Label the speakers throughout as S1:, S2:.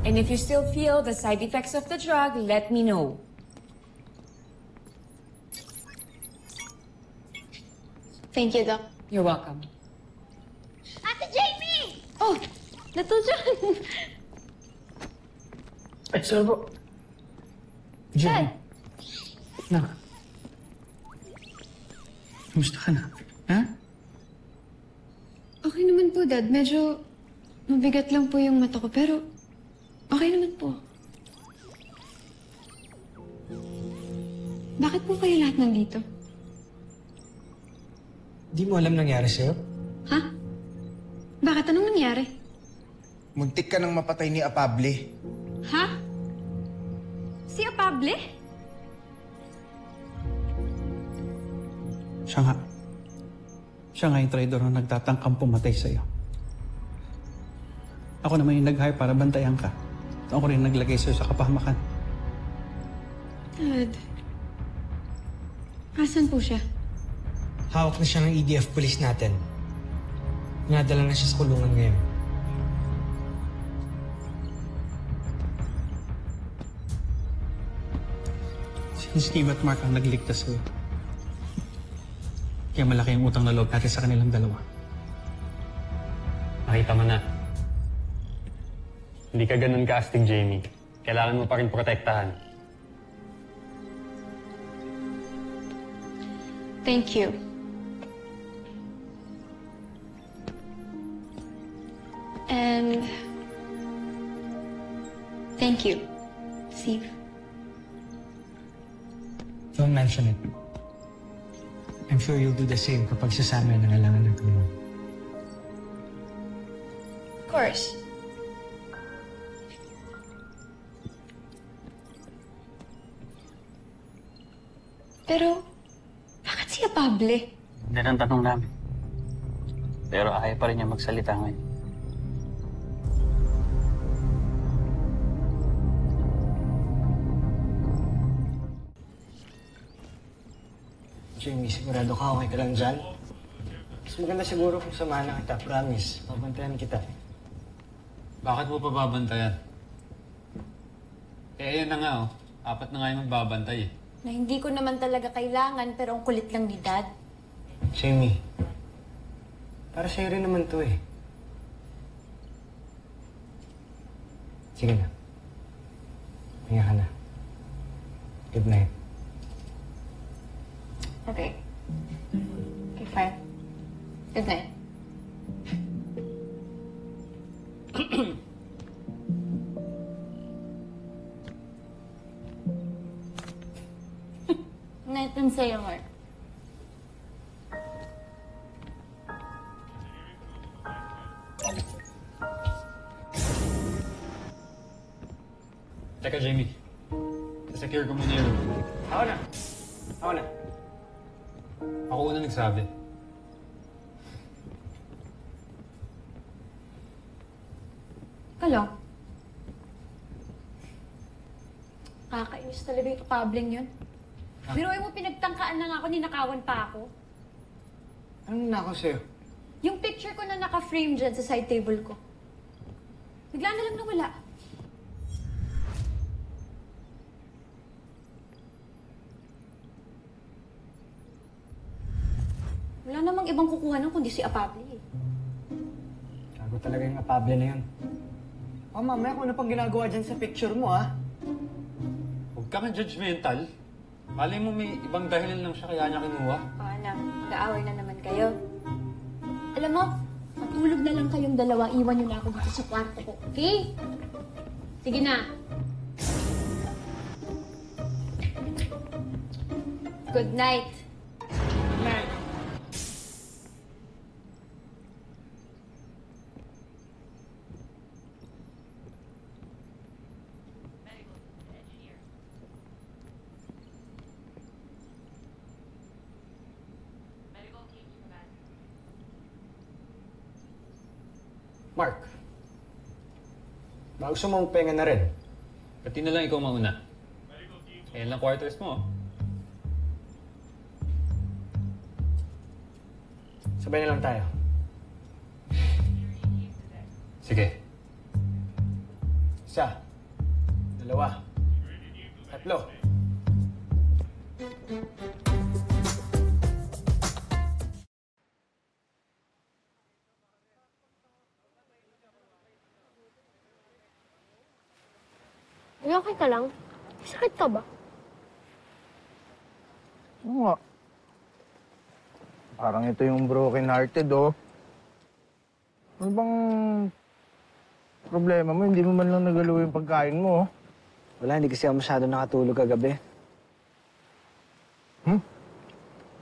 S1: And if you still feel the side effects of the drug, let me know.
S2: Thank you, Doc.
S1: You're welcome.
S2: Ate Jamie! Oh, natudyan.
S3: Ay, sorry po. Jenny. Nak. Kumusta ka na? Ha?
S2: Okay naman po, Dad. Medyo mabigat lang po yung mata ko, pero okay naman po. Bakit po kayo lahat nandito?
S3: Di mo alam nangyari sa'yo?
S2: Ha? Bakit? Anong nangyari?
S4: Muntik ka nang mapatay ni Apable.
S2: Ha? Si Apable?
S3: Siya nga. Siya nga yung traidor na nagtatangkang pumatay sa'yo. Ako naman yung nag-hire para bantayan ka. Ako rin naglagay sa'yo sa kapahamakan.
S2: Dad. Asan po siya?
S5: Hawak na siya ng EDF police natin. Nadala na siya sa kulungan ngayon.
S3: Si Steve at Mark ang nagligtas sa'yo. Kaya malaki ang utang na loob natin sa kanilang dalawa.
S6: Nakita mo na. Hindi ka ganun ka-astig, Jamie. Kailangan mo pa rin protektahan.
S2: Thank you. And thank you, Steve.
S5: Don't mention it. I'm sure you'll do the same kapag sasama na kailangan ng tulong.
S2: Of course. Pero, bakit si Apable?
S3: Yan ang tanong namin. Pero ayaw pa rin niya magsalita ngayon.
S5: Jamie, sigurado ka okay ka lang dyan? Mas maganda siguro kung samahan na kita, promise. Babantayan kita.
S6: Bakit mo pa babantayan? Eh, ayan na nga, oh. 4 na nga yung magbabantay, eh.
S7: Na hindi ko naman talaga kailangan, pero ang kulit lang ni Dad.
S5: Jamie, para sa'yo rin naman to eh. Sige na. Hinga ka na. Good night.
S2: Okay. Okay, fine. Good night.
S7: Night din sa'yo, Mark.
S6: Teka, Jamie. Secure ko muna yung room.
S5: Ako na. Ako na.
S6: Ako una nagsabi.
S7: Kalo? Kakainis talaga yung kableng yun. Biruin mo, pinagtangkaan na nga ako, ninakawan pa ako.
S5: Anong nako sa'yo?
S7: Yung picture ko na naka-frame dyan sa side table ko. Bigla na lang nawala. Wala namang ibang kukuha nun kundi si Apable eh.
S5: Gago talaga yung Apable na yun. Oh, mamaya kung ano pang ginagawa dyan sa picture mo, ah.
S6: Huwag ka judgmental. Malay mo may ibang dahilan lang siya kaya niya kinuha.
S7: O anak, nag-aaway na naman kayo. Alam mo, matulog na lang kayong dalawa. Iwan niyo na ako dito sa kwarto ko, okay? Sige na. Good night.
S5: Night. Mark, baka gusto mong penga na rin.
S6: Pati na lang ikaw mauna. Ayan lang quarters mo.
S5: Sabay na lang tayo.
S6: Sige.
S5: Isa. Dalawa. Tatlo.
S7: Ay, okay ka lang? Sakit ka ba?
S4: Oo nga. Parang ito yung broken hearted, oh. Ano bang problema mo? Hindi mo man lang nagalaw yung pagkain mo, oh.
S5: Wala, hindi kasi ako masyado nakatulog kagabi.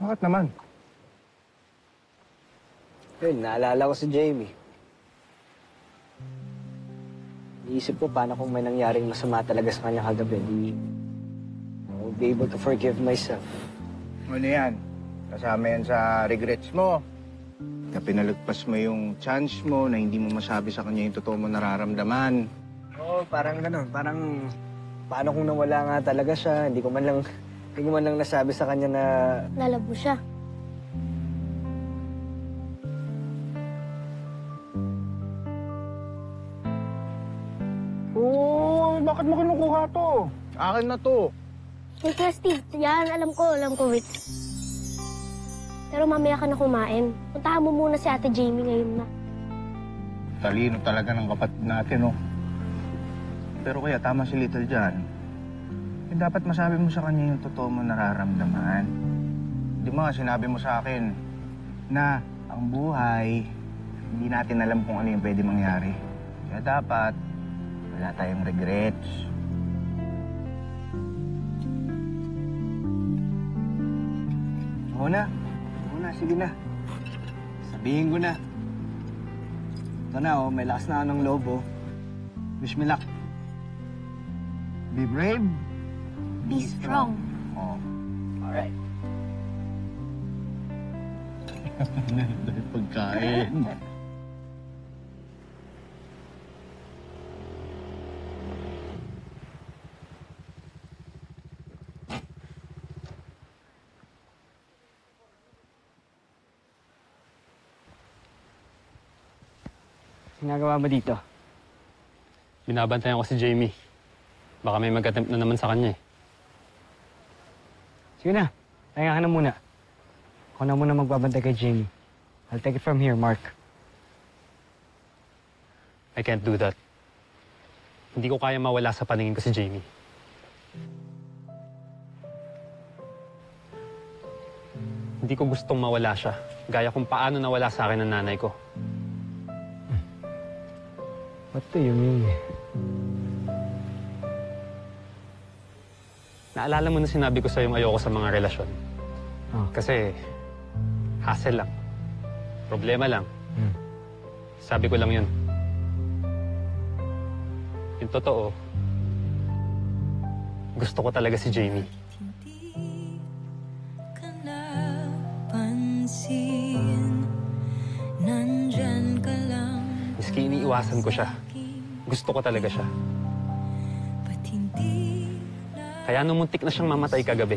S4: Bakit naman?
S5: Yun, naalala ko si Jamie. Iisip ko paano kung may nangyaring masama talaga sa kanya kagabi. I won't be able to forgive myself.
S4: Ano yan? Kasama yan sa regrets mo. Na pinalagpas mo yung chance mo na hindi mo masabi sa kanya yung totoo mo nararamdaman.
S5: Oo, parang gano'n. Parang paano kung nawala nga talaga siya. Hindi ko man lang nasabi sa kanya na...
S7: Nalabo siya.
S4: Oo, bakit mo kinukuha to? Akin na to.
S7: Wait na, Steve. Yan, alam ko, wait. Pero mamaya ka na kumain. Puntahan mo muna si Ate Jamie ngayon na.
S4: Talino talaga ng kapatid natin, oh. Pero kaya tama si Little John. Eh, dapat masabi mo sa kanya yung totoo mo nararamdaman. Di ba sinabi mo sa akin na ang buhay, hindi natin alam kung ano yung pwede mangyari. Kaya dapat, wala tayong regrets.
S5: Oo na, sige na. Sabihin ko na. Ito na, oh, may lakas na ako ng loob, oh. Wish me luck.
S4: Be brave.
S7: Be strong.
S4: Oh.
S5: Alright.
S4: Dahil pagkain.
S5: Ginagawa mo dito?
S6: Binabantayan ko si Jamie. Baka may mag-attempt na naman sa kanya eh.
S5: Sige na, pahinga ka na muna. Ako na muna magbabantay kay Jamie. I'll take it from here, Mark.
S6: I can't do that. Hindi ko kaya mawala sa paningin ko si Jamie. Hindi ko gustong mawala siya. Gaya kung paano nawala sa akin ang nanay ko.
S5: What do you mean?
S6: Naalala mo na sinabi ko sa'yo yung ayoko sa mga relasyon.
S5: Oh.
S6: Kasi hassle lang. Problema lang. Sabi ko lang yun. Yung totoo, gusto ko talaga si Jamie. Miski iniiwasan ko siya, gusto ko talaga siya. Kaya nung muntik na siyang mamatay kagabi,